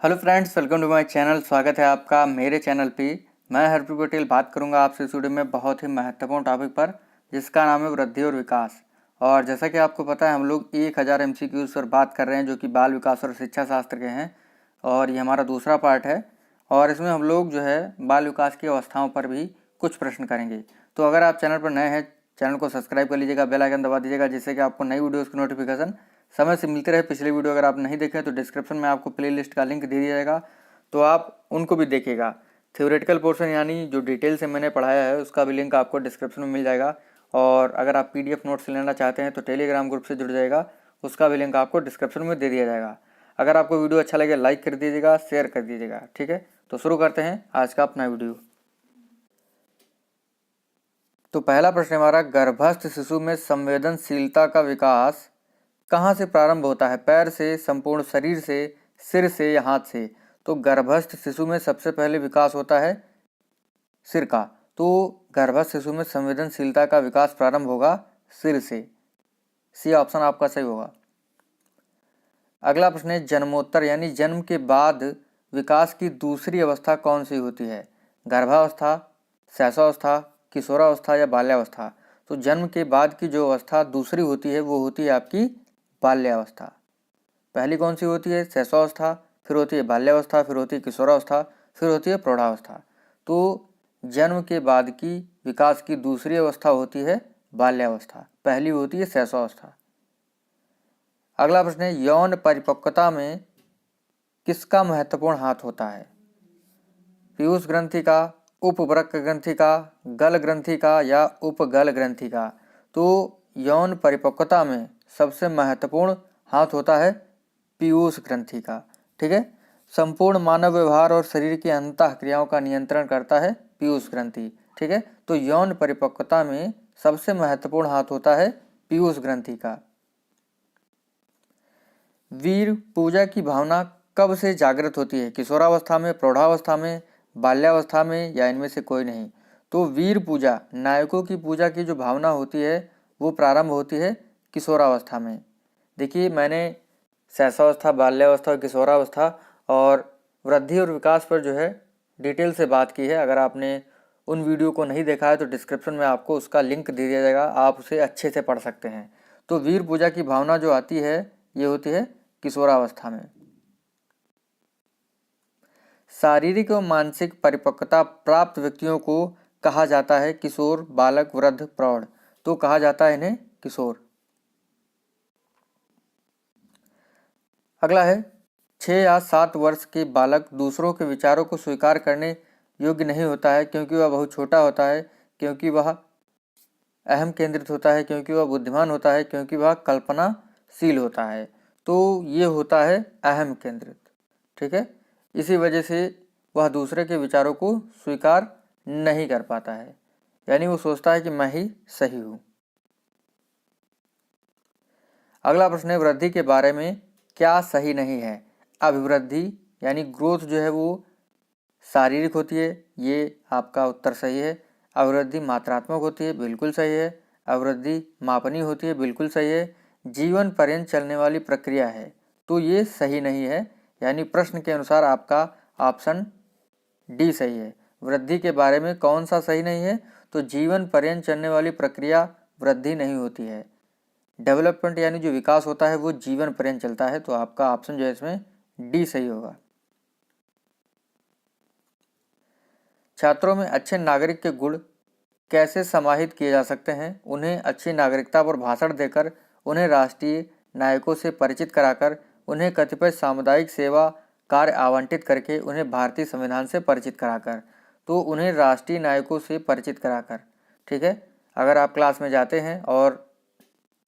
Hello friends, welcome to my channel. स्वागत है आपका मेरे चैनल पे। मैं हरप्रीत पटेल बात करूंगा आपसे इस वीडियो में बहुत ही महत्वपूर्ण टॉपिक पर, जिसका नाम है वृद्धि और विकास। और जैसा कि आपको पता है, हम लोग 1000 MCQs पर बात कर रहे हैं, जो कि बाल विकास और शिक्षा शास्त्र के हैं। और ये हमारा दूसरा पार्ट है। और इसमें हम लोग जो है बाल विकास की अवस्थाओं पर भी कुछ प्रश्न करेंगे। तो अगर आप चैनल पर नए हैं, चैनल को सब्सक्राइब कर लीजिएगा, बेल आइकन दबा दीजिएगा, जिससे कि आपको नई वीडियोज़ की नोटिफिकेशन समय से मिलती रहे। पिछले वीडियो अगर आप नहीं देखें तो डिस्क्रिप्शन में आपको प्लेलिस्ट का लिंक दे दिया जाएगा, तो आप उनको भी देखिएगा। थ्योरेटिकल पोर्शन यानी जो डिटेल से मैंने पढ़ाया है उसका भी लिंक आपको डिस्क्रिप्शन में मिल जाएगा। और अगर आप PDF नोट्स लेना चाहते हैं तो टेलीग्राम ग्रुप से जुड़ जाएगा, उसका भी लिंक आपको डिस्क्रिप्शन में दे दिया जाएगा। अगर आपको वीडियो अच्छा लगे लाइक कर दीजिएगा, शेयर कर दीजिएगा। ठीक है, तो शुरू करते हैं आज का अपना वीडियो। तो पहला प्रश्न हमारा, गर्भस्थ शिशु में संवेदनशीलता का विकास कहाँ से प्रारंभ होता है? पैर से, संपूर्ण शरीर से, सिर से या हाथ से? तो गर्भस्थ शिशु में सबसे पहले विकास होता है सिर का। तो गर्भस्थ शिशु में संवेदनशीलता का विकास प्रारंभ होगा सिर से। सी ऑप्शन आपका सही होगा। अगला प्रश्न है, जन्मोत्तर यानी जन्म के बाद विकास की दूसरी अवस्था कौन सी होती है? गर्भावस्था, शैशवावस्था, किशोरावस्था या बाल्यावस्था? तो जन्म के बाद की जो अवस्था दूसरी होती है वो होती है आपकी बाल्यावस्था। पहली कौन सी होती है? शैशवावस्था, फिर होती है बाल्यावस्था, फिर होती है किशोरावस्था, फिर होती है प्रौढ़ावस्था। तो जन्म के बाद की विकास की दूसरी अवस्था होती है बाल्यावस्था, पहली होती है शैशवावस्था। अगला प्रश्न है, यौन परिपक्वता में किसका महत्वपूर्ण हाथ होता है? पीयूष ग्रंथि का, उपवृक्क ग्रंथि का, गल ग्रंथि का या उपगल ग्रंथि का? तो यौन परिपक्वता में सबसे महत्वपूर्ण हाथ होता है पीयूष ग्रंथि का। ठीक है, संपूर्ण मानव व्यवहार और शरीर की अंतः क्रियाओं का नियंत्रण करता है पीयूष ग्रंथि। ठीक है, तो यौन परिपक्वता में सबसे महत्वपूर्ण हाथ होता है पीयूष ग्रंथि का। वीर पूजा की भावना कब से जागृत होती है? किशोरावस्था में, प्रौढ़ावस्था में, बाल्यावस्था में या इनमें से कोई नहीं? तो वीर पूजा, नायकों की पूजा की जो भावना होती है वो प्रारंभ होती है किशोरावस्था में। देखिए, मैंने शैशवावस्था, बाल्यावस्था और किशोरावस्था और वृद्धि और विकास पर जो है डिटेल से बात की है। अगर आपने उन वीडियो को नहीं देखा है तो डिस्क्रिप्शन में आपको उसका लिंक दे दिया जाएगा, आप उसे अच्छे से पढ़ सकते हैं। तो वीर पूजा की भावना जो आती है ये होती है किशोरावस्था में। शारीरिक और मानसिक परिपक्वता प्राप्त व्यक्तियों को कहा जाता है किशोर, बालक, वृद्ध, प्रौढ़? तो कहा जाता है इन्हें किशोर। अगला है, 6 या 7 वर्ष के बालक दूसरों के विचारों को स्वीकार करने योग्य नहीं होता है, क्योंकि वह बहुत छोटा होता है, क्योंकि वह अहम केंद्रित होता है, क्योंकि वह बुद्धिमान होता है, क्योंकि वह कल्पनाशील होता है? तो ये होता है अहम केंद्रित। ठीक है, इसी वजह से वह दूसरे के विचारों को स्वीकार नहीं कर पाता है, यानी वो सोचता है कि मैं ही सही हूँ। अगला प्रश्न है, वृद्धि के बारे में क्या सही नहीं है? अभिवृद्धि यानी ग्रोथ जो है वो शारीरिक होती है, ये आपका उत्तर सही है। अभिवृद्धि मात्रात्मक होती है, बिल्कुल सही है। अभिवृद्धि मापनीय होती है, बिल्कुल सही है। जीवन पर्यंत चलने वाली प्रक्रिया है, तो ये सही नहीं है, यानी प्रश्न के अनुसार आपका ऑप्शन डी सही है। वृद्धि के बारे में कौन सा सही नहीं है? तो जीवन पर्यंत चलने वाली प्रक्रिया वृद्धि नहीं होती है। डेवलपमेंट यानी जो विकास होता है वो जीवन पर्यंत चलता है, तो आपका ऑप्शन जो है इसमें डी सही होगा। छात्रों में अच्छे नागरिक के गुण कैसे समाहित किए जा सकते हैं? उन्हें अच्छी नागरिकता पर भाषण देकर, उन्हें राष्ट्रीय नायकों से परिचित कराकर, उन्हें कतिपय सामुदायिक सेवा कार्य आवंटित करके, उन्हें भारतीय संविधान से परिचित कराकर। तो उन्हें राष्ट्रीय नायकों से परिचित कराकर। ठीक है, अगर आप क्लास में जाते हैं और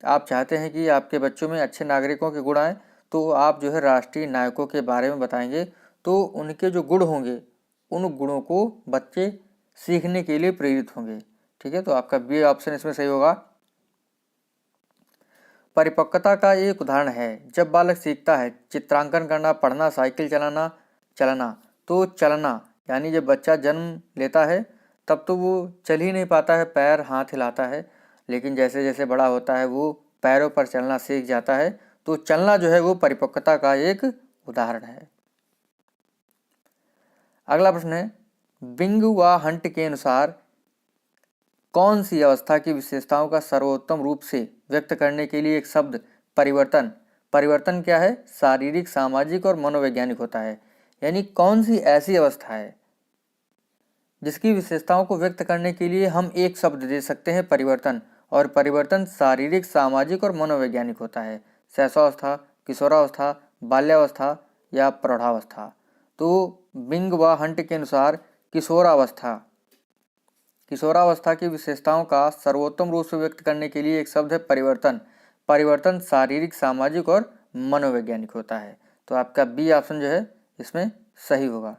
आप चाहते हैं कि आपके बच्चों में अच्छे नागरिकों के गुण आए, तो आप जो है राष्ट्रीय नायकों के बारे में बताएंगे, तो उनके जो गुण होंगे उन गुणों को बच्चे सीखने के लिए प्रेरित होंगे। ठीक है, तो आपका बी ऑप्शन इसमें सही होगा। परिपक्वता का एक उदाहरण है, जब बालक सीखता है चित्रांकन करना, पढ़ना, साइकिल चलाना, चलना। तो चलना यानी जब बच्चा जन्म लेता है तब तो वो चल ही नहीं पाता है, पैर हाथ हिलाता है, लेकिन जैसे जैसे बड़ा होता है वो पैरों पर चलना सीख जाता है। तो चलना जो है वो परिपक्वता का एक उदाहरण है। अगला प्रश्न है, बिंग व हंट के अनुसार कौन सी अवस्था की विशेषताओं का सर्वोत्तम रूप से व्यक्त करने के लिए एक शब्द परिवर्तन, परिवर्तन क्या है, शारीरिक, सामाजिक और मनोवैज्ञानिक होता है। यानी कौन सी ऐसी अवस्था है जिसकी विशेषताओं को व्यक्त करने के लिए हम एक शब्द दे सकते हैं परिवर्तन, और परिवर्तन शारीरिक, सामाजिक और मनोवैज्ञानिक होता है। शैशवावस्था, किशोरावस्था, बाल्यावस्था या प्रौढ़ावस्था। तो बिंग व हंट के अनुसार किशोरावस्था, किशोरावस्था की विशेषताओं का सर्वोत्तम रूप से व्यक्त करने के लिए एक शब्द है परिवर्तन। परिवर्तन शारीरिक, सामाजिक और मनोवैज्ञानिक होता है। तो आपका बी ऑप्शन जो है इसमें सही होगा।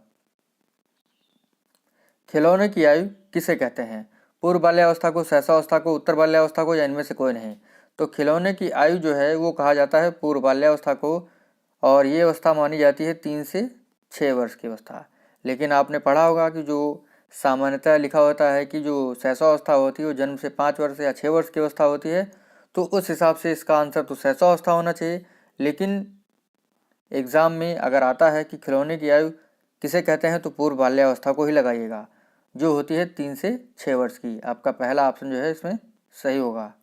खिलौने की आयु किसे कहते हैं, पूर्व बाल्यावस्था को, शैशवावस्था को, उत्तर बाल्यावस्था को या इनमें से कोई नहीं। तो खिलौने की आयु जो है वो कहा जाता है पूर्व बाल्यावस्था को, और ये अवस्था मानी जाती है 3 से 6 वर्ष की अवस्था। लेकिन आपने पढ़ा होगा कि जो सामान्यतः लिखा होता है कि जो शैशवावस्था होती है वो जन्म से 5 वर्ष या 6 वर्ष की अवस्था होती है, तो उस हिसाब से इसका आंसर तो शैशवावस्था होना चाहिए। लेकिन एग्ज़ाम में अगर आता है कि खिलौने की आयु किसे कहते हैं, तो पूर्व बाल्यावस्था को ही लगाइएगा, जो होती है 3 से 6 वर्ष की। आपका पहला ऑप्शन जो है इसमें सही होगा।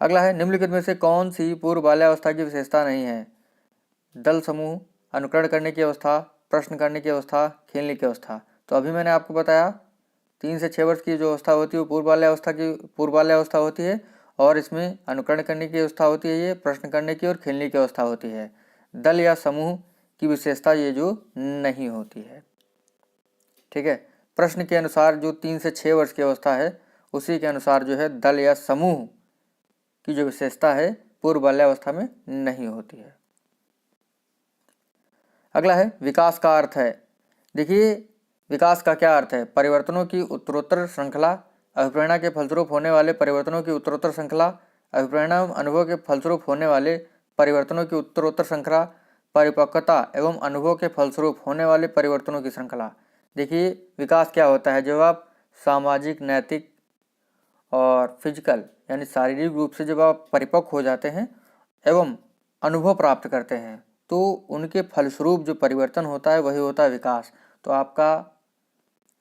अगला है, निम्नलिखित में से कौन सी पूर्व बाल्यावस्था की विशेषता नहीं है, दल समूह, अनुकरण करने की अवस्था, प्रश्न करने की अवस्था, खेलने की अवस्था। तो अभी मैंने आपको बताया 3 से 6 वर्ष की जो अवस्था होती है वो पूर्व बाल्यावस्था होती है, और इसमें अनुकरण करने की अवस्था होती है, ये प्रश्न करने की और खेलने की अवस्था होती है। दल या समूह की विशेषता ये जो नहीं होती है। ठीक है, प्रश्न के अनुसार जो 3 से 6 वर्ष की अवस्था है उसी के अनुसार जो है दल या समूह की जो विशेषता है पूर्व बाल्यावस्था में नहीं होती है। अगला है, विकास का अर्थ है। देखिए, विकास का क्या अर्थ है, परिवर्तनों की उत्तरोत्तर श्रृंखला, अभिप्रेरणा के फलस्वरूप होने वाले परिवर्तनों की उत्तरोत्तर श्रृंखला, अभिप्रेरणा एवं अनुभव के फलस्वरूप होने वाले परिवर्तनों की उत्तरोत्तर श्रृंखला, परिपक्वता एवं अनुभव के फलस्वरूप होने वाले परिवर्तनों की श्रृंखला। देखिए, विकास क्या होता है, जब आप सामाजिक, नैतिक और फिजिकल यानी शारीरिक रूप से जब आप परिपक्व हो जाते हैं एवं अनुभव प्राप्त करते हैं, तो उनके फलस्वरूप जो परिवर्तन होता है वही होता है विकास। तो आपका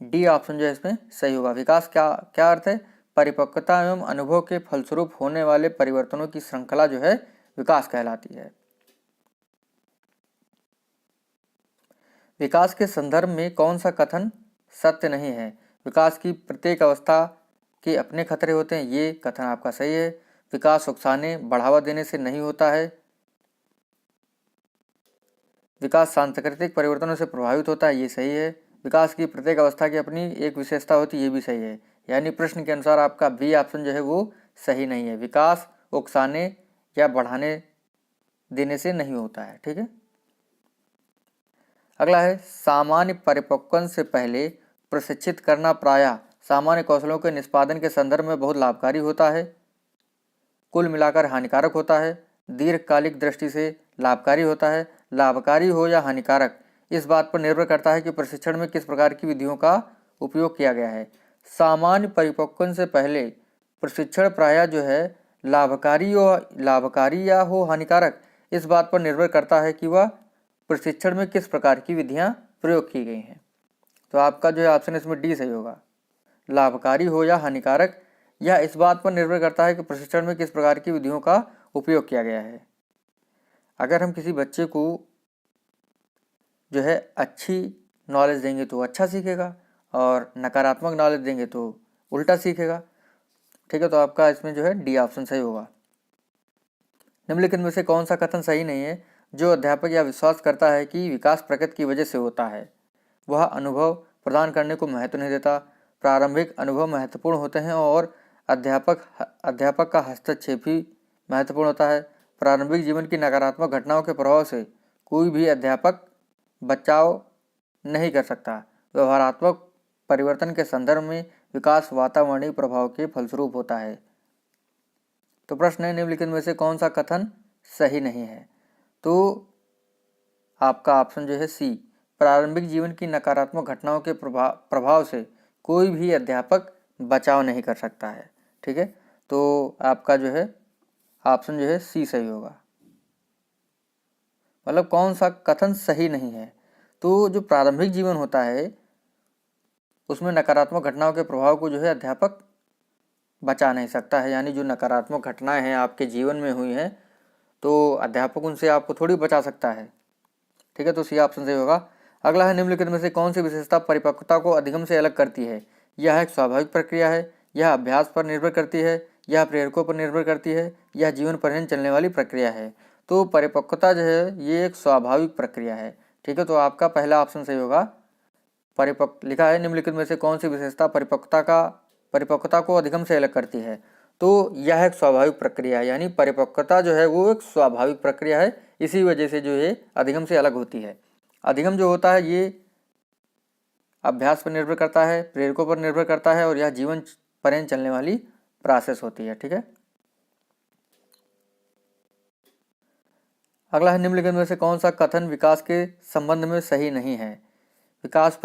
डी ऑप्शन जो है इसमें सही होगा। विकास क्या क्या अर्थ है, परिपक्वता एवं अनुभव के फलस्वरूप होने वाले परिवर्तनों की श्रृंखला जो है विकास कहलाती है। विकास के संदर्भ में कौन सा कथन सत्य नहीं है, विकास की प्रत्येक अवस्था के अपने खतरे होते हैं, ये कथन आपका सही है। विकास उकसाने, बढ़ावा देने से नहीं होता है। विकास सांस्कृतिक परिवर्तनों से प्रभावित होता है, ये सही है। विकास की प्रत्येक अवस्था की अपनी एक विशेषता होती है, ये भी सही है। यानी प्रश्न के अनुसार आपका बी ऑप्शन जो है वो सही नहीं है, विकास उकसाने या बढ़ाने देने से नहीं होता है। ठीक है, अगला है, सामान्य परिपक्वन से पहले प्रशिक्षित करना प्रायः सामान्य कौशलों के निष्पादन के संदर्भ में बहुत लाभकारी होता है, कुल मिलाकर हानिकारक होता है, दीर्घकालिक दृष्टि से लाभकारी होता है। लाभकारी हो या हानिकारक इस बात पर निर्भर करता है कि प्रशिक्षण में किस प्रकार की विधियों का उपयोग किया गया है। सामान्य परिपक्वन से पहले प्रशिक्षण प्रायः जो है लाभकारी या हो हानिकारक, इस बात पर निर्भर करता है कि वह प्रशिक्षण में किस प्रकार की विधियां प्रयोग की गई हैं। तो आपका जो है ऑप्शन इसमें डी सही होगा। लाभकारी हो या हानिकारक, यह इस बात पर निर्भर करता है कि प्रशिक्षण में किस प्रकार की विधियों का उपयोग किया गया है। अगर हम किसी बच्चे को जो है अच्छी नॉलेज देंगे तो अच्छा सीखेगा, और नकारात्मक नॉलेज देंगे तो उल्टा सीखेगा। ठीक है, तो आपका इसमें जो है डी ऑप्शन सही होगा। निम्नलिखित में से कौन सा कथन सही नहीं है, जो अध्यापक यह विश्वास करता है कि विकास प्रकृति की वजह से होता है, वह अनुभव प्रदान करने को महत्व नहीं देता। प्रारंभिक अनुभव महत्वपूर्ण होते हैं और अध्यापक का हस्तक्षेप भी महत्वपूर्ण होता है। प्रारंभिक जीवन की नकारात्मक घटनाओं के प्रभाव से कोई भी अध्यापक बचाव नहीं कर सकता। व्यवहारात्मक परिवर्तन के संदर्भ में विकास वातावरणीय प्रभाव के फलस्वरूप होता है। तो प्रश्न है, निम्नलिखित में से कौन सा कथन सही नहीं है। तो आपका ऑप्शन जो है सी, प्रारंभिक जीवन की नकारात्मक घटनाओं के प्रभाव से कोई भी अध्यापक बचाव नहीं कर सकता है। ठीक है, तो आपका जो है ऑप्शन जो है सी सही होगा। मतलब कौन सा कथन सही नहीं है, तो जो प्रारंभिक जीवन होता है उसमें नकारात्मक घटनाओं के प्रभाव को जो है अध्यापक बचा नहीं सकता है, यानी जो नकारात्मक घटनाएं हैं आपके जीवन में हुई हैं तो अध्यापक उनसे आपको थोड़ी बचा सकता है। ठीक है, तो सी ऑप्शन सही होगा। अगला है, निम्नलिखित में से कौन सी विशेषता परिपक्वता को अधिगम से अलग करती है? यह एक स्वाभाविक प्रक्रिया है, यह अभ्यास पर निर्भर करती है, यह प्रेरकों पर निर्भर करती है, यह जीवन पर्यंत चलने वाली प्रक्रिया है। तो परिपक्वता जो है ये एक स्वाभाविक प्रक्रिया है। ठीक है, तो आपका पहला ऑप्शन सही होगा। परिपक्व लिखा है, निम्नलिखित में से कौन सी विशेषता परिपक्वता को अधिगम से अलग करती है? तो यह एक स्वाभाविक प्रक्रिया है, यानी परिपक्वता जो है वो एक स्वाभाविक प्रक्रिया है, इसी वजह से जो है अधिगम से अलग होती है। अधिगम जो होता है ये अभ्यास पर निर्भर करता है, प्रेरकों पर निर्भर करता है और यह जीवन पर्यंत चलने वाली प्रोसेस होती है। ठीक है, अगला है, निम्नलिखित में से कौन सा कथन विकास के संबंध में सही नहीं है? विकास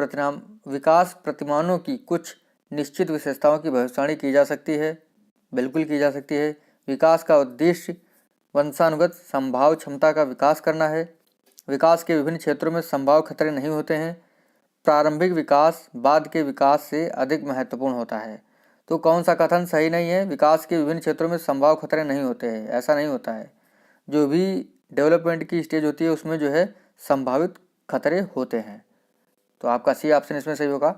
प्रतिमानों की कुछ निश्चित विशेषताओं की भविष्यवाणी की जा सकती है, बिल्कुल की जा सकती है। विकास का उद्देश्य वंशानुगत संभाव क्षमता का विकास करना है। विकास के विभिन्न क्षेत्रों में संभाव खतरे नहीं होते हैं। प्रारंभिक विकास बाद के विकास से अधिक महत्वपूर्ण होता है। तो कौन सा कथन सही नहीं है? विकास के विभिन्न क्षेत्रों में संभाव खतरे नहीं होते हैं, ऐसा नहीं होता है। जो भी डेवलपमेंट की स्टेज होती है उसमें जो है संभावित खतरे होते हैं। तो आपका सी ऑप्शन इसमें सही होगा।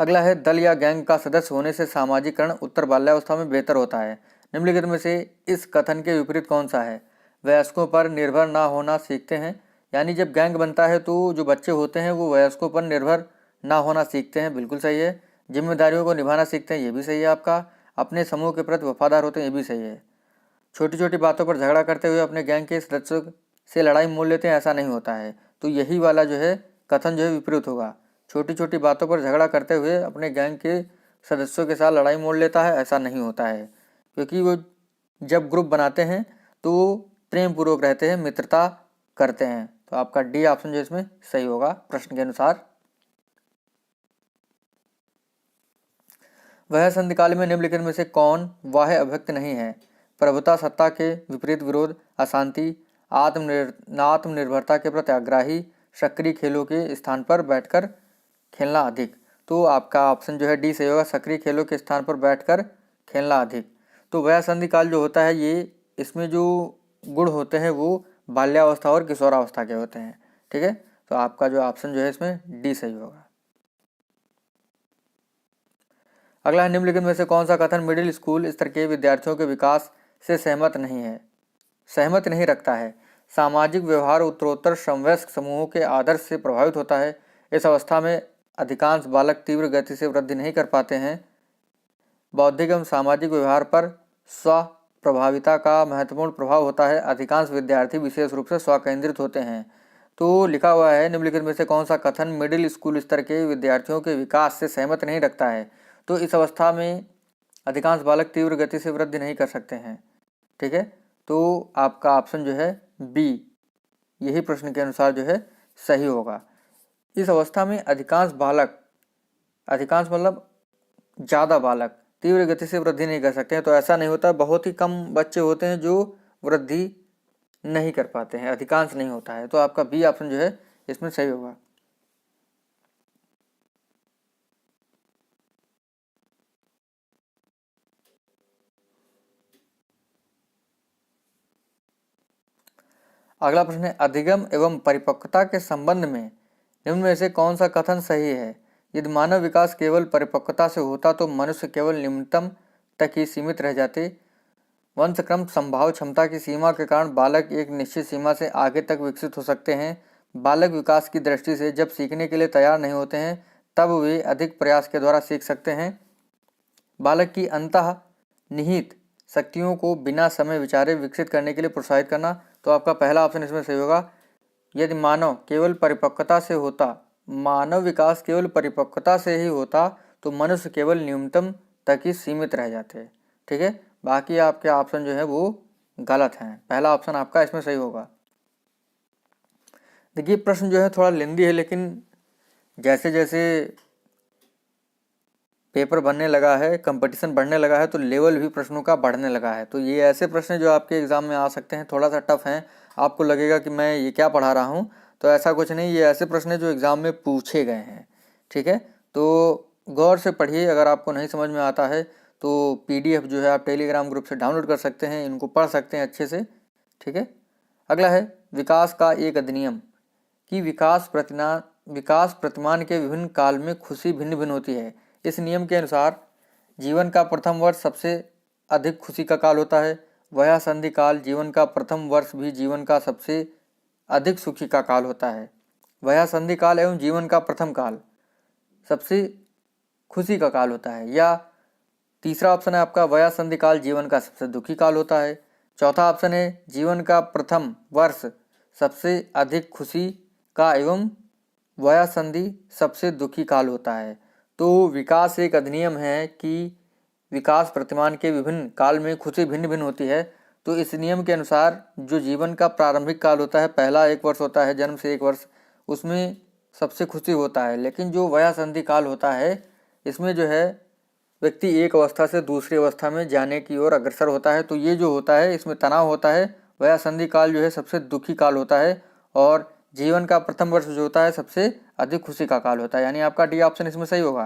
अगला है, दल या गैंग का सदस्य होने से सामाजिकरण उत्तर बाल्यावस्था में बेहतर होता है। निम्नलिखित में से इस कथन के विपरीत कौन सा है? वयस्कों पर निर्भर ना होना सीखते हैं, यानी जब गैंग बनता है तो जो बच्चे होते हैं वो वयस्कों पर निर्भर ना होना सीखते हैं, बिल्कुल सही है। जिम्मेदारियों को निभाना सीखते हैं, ये भी सही है आपका। अपने समूह के प्रति वफादार होते हैं, ये भी सही है। छोटी छोटी बातों पर झगड़ा करते हुए अपने गैंग के सदस्यों से लड़ाई मोल लेते हैं, ऐसा नहीं होता है। तो यही वाला जो है कथन जो है विपरीत होगा। छोटी छोटी बातों पर झगड़ा करते हुए अपने गैंग के सदस्यों के साथ लड़ाई मोल लेता है, ऐसा नहीं होता है। क्योंकि वो जब ग्रुप बनाते हैं तो प्रेम पूर्वक रहते हैं, मित्रता करते हैं। तो आपका डी ऑप्शन जो इसमें सही होगा प्रश्न के अनुसार। वह संधिकाल में निम्नलिखित में से कौन वाह्य अभिव्यक्ति नहीं है? प्रभुता सत्ता के विपरीत विरोध, अशांति, आत्मनिर्भरता के प्रति आग्रही, सक्रिय खेलों के स्थान पर बैठकर खेलना अधिक। तो आपका ऑप्शन जो है डी सही होगा, सक्रिय खेलों के स्थान पर बैठकर खेलना अधिक। तो वह संधिकाल जो होता है ये इसमें जो गुण होते हैं वो बाल्यावस्था और किशोरावस्था के होते हैं। ठीक है, तो आपका जो ऑप्शन जो है इसमें डी सही होगा। अगला है, निम्नलिखित में से कौन सा कथन मिडिल स्कूल स्तर के विद्यार्थियों के विकास से सहमत नहीं रखता है? सामाजिक व्यवहार उत्तरोत्तर समवयस्क समूहों के आदर्श से प्रभावित होता है। इस अवस्था में अधिकांश बालक तीव्र गति से वृद्धि नहीं कर पाते हैं। बौद्धिक एवं सामाजिक व्यवहार पर स्व प्रभाविता का महत्वपूर्ण प्रभाव होता है। अधिकांश विद्यार्थी विशेष रूप से स्वकेंद्रित होते हैं। तो लिखा हुआ है, निम्नलिखित में से कौन सा कथन मिडिल स्कूल स्तर के विद्यार्थियों के विकास से सहमत नहीं रखता है? तो इस अवस्था में अधिकांश बालक तीव्र गति से वृद्धि नहीं कर सकते हैं। ठीक है, तो आपका ऑप्शन जो है बी, यही प्रश्न के अनुसार जो है सही होगा। इस अवस्था में अधिकांश मतलब ज़्यादा बालक तीव्र गति से वृद्धि नहीं कर सकते हैं। तो ऐसा नहीं होता, बहुत ही कम बच्चे होते हैं जो वृद्धि नहीं कर पाते हैं, अधिकांश नहीं होता है। तो आपका बी ऑप्शन जो है इसमें सही होगा। अगला प्रश्न है, अधिगम एवं परिपक्वता के संबंध में निम्न में से कौन सा कथन सही है? यदि मानव विकास केवल परिपक्वता से होता तो मनुष्य केवल न्यूनतम तक ही सीमित रह जाते। वंशक्रम संभाव क्षमता की सीमा के कारण बालक एक निश्चित सीमा से आगे तक विकसित हो सकते हैं। बालक विकास की दृष्टि से जब सीखने के लिए तैयार नहीं होते हैं तब वे अधिक प्रयास के द्वारा सीख सकते हैं। बालक की अंतः निहित शक्तियों को बिना समय विचारे विकसित करने के लिए प्रोत्साहित करना। तो आपका पहला ऑप्शन इसमें सही होगा। यदि मानव विकास केवल परिपक्वता से ही होता तो मनुष्य केवल न्यूनतम तक ही सीमित रह जाते। ठीक है, बाकी आपके ऑप्शन जो है वो गलत हैं। पहला ऑप्शन आपका इसमें सही होगा। देखिए प्रश्न जो है थोड़ा लेंदी है, लेकिन जैसे जैसे पेपर बनने लगा है, कंपटीशन बढ़ने लगा है, तो लेवल भी प्रश्नों का बढ़ने लगा है। तो ये ऐसे प्रश्न जो आपके एग्ज़ाम में आ सकते हैं, थोड़ा सा टफ हैं, आपको लगेगा कि मैं ये क्या पढ़ा रहा हूँ, तो ऐसा कुछ नहीं, ये ऐसे प्रश्न हैं जो एग्ज़ाम में पूछे गए हैं। ठीक है, तो गौर से पढ़िए। अगर आपको नहीं समझ में आता है तो PDF जो है आप टेलीग्राम ग्रुप से डाउनलोड कर सकते हैं, इनको पढ़ सकते हैं अच्छे से। ठीक है, अगला है विकास का एक अधिनियम कि विकास प्रतिमान के विभिन्न काल में खुशी भिन्न भिन्न होती है। इस नियम के अनुसार जीवन का प्रथम वर्ष सबसे अधिक खुशी का काल होता है। वह संधि काल जीवन का प्रथम वर्ष भी जीवन का सबसे अधिक सुखी का काल होता है। वह संधि काल एवं जीवन का प्रथम काल सबसे खुशी का काल होता है। या तीसरा ऑप्शन है आपका वह संधि काल जीवन का सबसे दुखी काल होता है। चौथा ऑप्शन है जीवन का प्रथम वर्ष सबसे अधिक खुशी का एवं वह संधि सबसे दुखी काल होता है। तो विकास एक अधिनियम है कि विकास प्रतिमान के विभिन्न काल में खुशी भिन्न भिन्न होती है। तो इस नियम के अनुसार जो जीवन का प्रारंभिक काल होता है, पहला 1 वर्ष होता है, जन्म से 1 वर्ष, उसमें सबसे खुशी होता है। लेकिन जो वया संधि काल होता है, इसमें जो है व्यक्ति एक अवस्था से दूसरी अवस्था में जाने की ओर अग्रसर होता है। तो ये जो होता है इसमें तनाव होता है। वया संधि काल जो है सबसे दुखी काल होता है और जीवन का प्रथम वर्ष जो होता है सबसे अधिक खुशी का काल होता है। यानी आपका डी ऑप्शन इसमें सही होगा।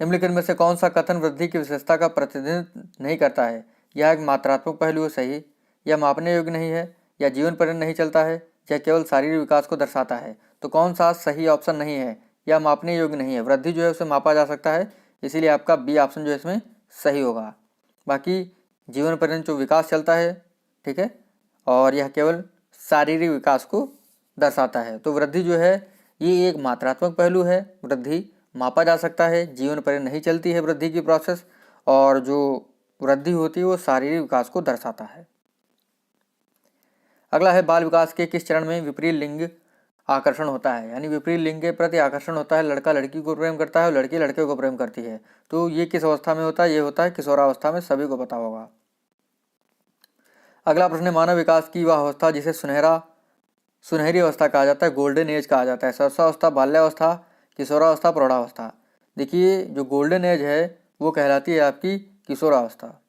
निम्नलिखित में से कौन सा कथन वृद्धि की विशेषता का प्रतिनिधित्व नहीं करता है? यह एक मात्रात्मक पहलू है, सही, यह मापने योग्य नहीं है, या जीवन पर्यंत नहीं चलता है, यह केवल शारीरिक विकास को दर्शाता है। तो कौन सा सही ऑप्शन नहीं है, यह मापने योग्य नहीं है। वृद्धि जो है उसे मापा जा सकता है, इसीलिए आपका बी ऑप्शन जो है इसमें सही होगा। बाकी जीवन पर्यंत जो विकास चलता है, ठीक है, और यह केवल शारीरिक विकास को दर्शाता है। तो वृद्धि जो है ये एक मात्रात्मक पहलू है, वृद्धि मापा जा सकता है, जीवन पर्यंत नहीं चलती है वृद्धि की प्रोसेस, और जो वृद्धि होती है वो शारीरिक विकास को दर्शाता है। अगला है बाल विकास के किस चरण में विपरीत लिंग आकर्षण होता है? यानी विपरीत लिंग के प्रति आकर्षण होता है। लड़का लड़की को प्रेम करता है और लड़की लड़के को प्रेम करती है। तो ये किस अवस्था में होता है? ये होता है किशोरावस्था में, सभी को पता होगा। अगला प्रश्न है मानव विकास की वह अवस्था जिसे सुनहरी अवस्था कहा जाता है, गोल्डन एज कहा जाता है। सरसावस्था, बाल्यावस्था, किशोरावस्था, प्रौढ़ावस्था। देखिए जो गोल्डन एज है वो कहलाती है आपकी किशोरावस्था।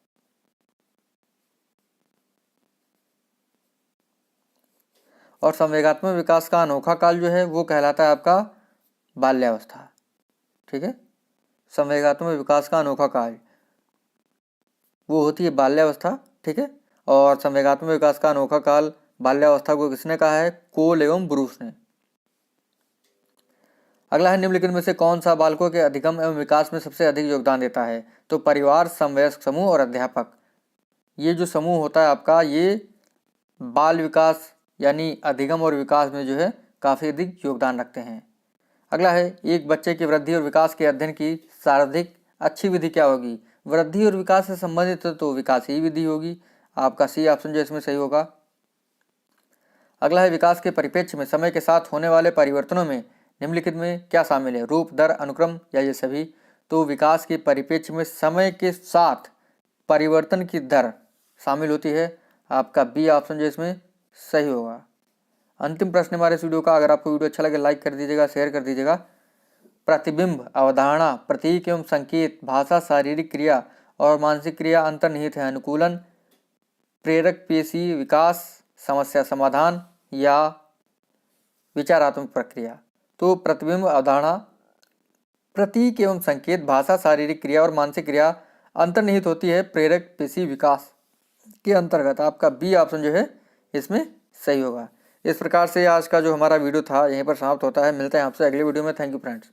और संवेगात्मक विकास का अनोखा काल जो है वो कहलाता है आपका बाल्यावस्था। ठीक है, संवेगात्मक विकास का अनोखा काल वो होती है बाल्यावस्था। ठीक है, और संवेगात्मक विकास का अनोखा काल बाल्यावस्था को किसने कहा है? कोल एवं ब्रूस ने। अगला है निम्नलिखित में से कौन सा बालकों के अधिगम एवं विकास में सबसे अधिक योगदान देता है? तो परिवार, समवयस्क समूह और अध्यापक। ये जो समूह होता है आपका, ये बाल विकास यानी अधिगम और विकास में जो है काफ़ी अधिक योगदान रखते हैं। अगला है एक बच्चे की वृद्धि और विकास के अध्ययन की सर्वाधिक अच्छी विधि क्या होगी? वृद्धि और विकास से संबंधित तो विकासीय विधि होगी। आपका सी ऑप्शन जो इसमें सही होगा। अगला है विकास के परिप्रेक्ष्य में समय के साथ होने वाले परिवर्तनों में निम्नलिखित में क्या शामिल है? रूप, दर, अनुक्रम या ये सभी? तो विकास के परिप्रेक्ष्य में समय के साथ परिवर्तन की दर शामिल होती है। आपका बी ऑप्शन जो इसमें सही होगा। अंतिम प्रश्न हमारे इस वीडियो का। अगर आपको वीडियो अच्छा लगे लाइक कर दीजिएगा, शेयर कर दीजिएगा। प्रतिबिंब, अवधारणा, प्रतीक एवं संकेत, भाषा, शारीरिक क्रिया और मानसिक क्रिया अंतर्निहित है। अनुकूलन, प्रेरक पेशी विकास, समस्या समाधान या विचारात्मक प्रक्रिया। तो प्रतिबिंब, अवधारणा, प्रतीक एवं संकेत, भाषा, शारीरिक क्रिया और मानसिक क्रिया अंतर्निहित होती है प्रेरक पेशी विकास के अंतर्गत। आपका बी ऑप्शन जो है इसमें सही होगा। इस प्रकार से आज का जो हमारा वीडियो था यहीं पर समाप्त होता है। मिलते हैं आपसे अगले वीडियो में। Thank you friends.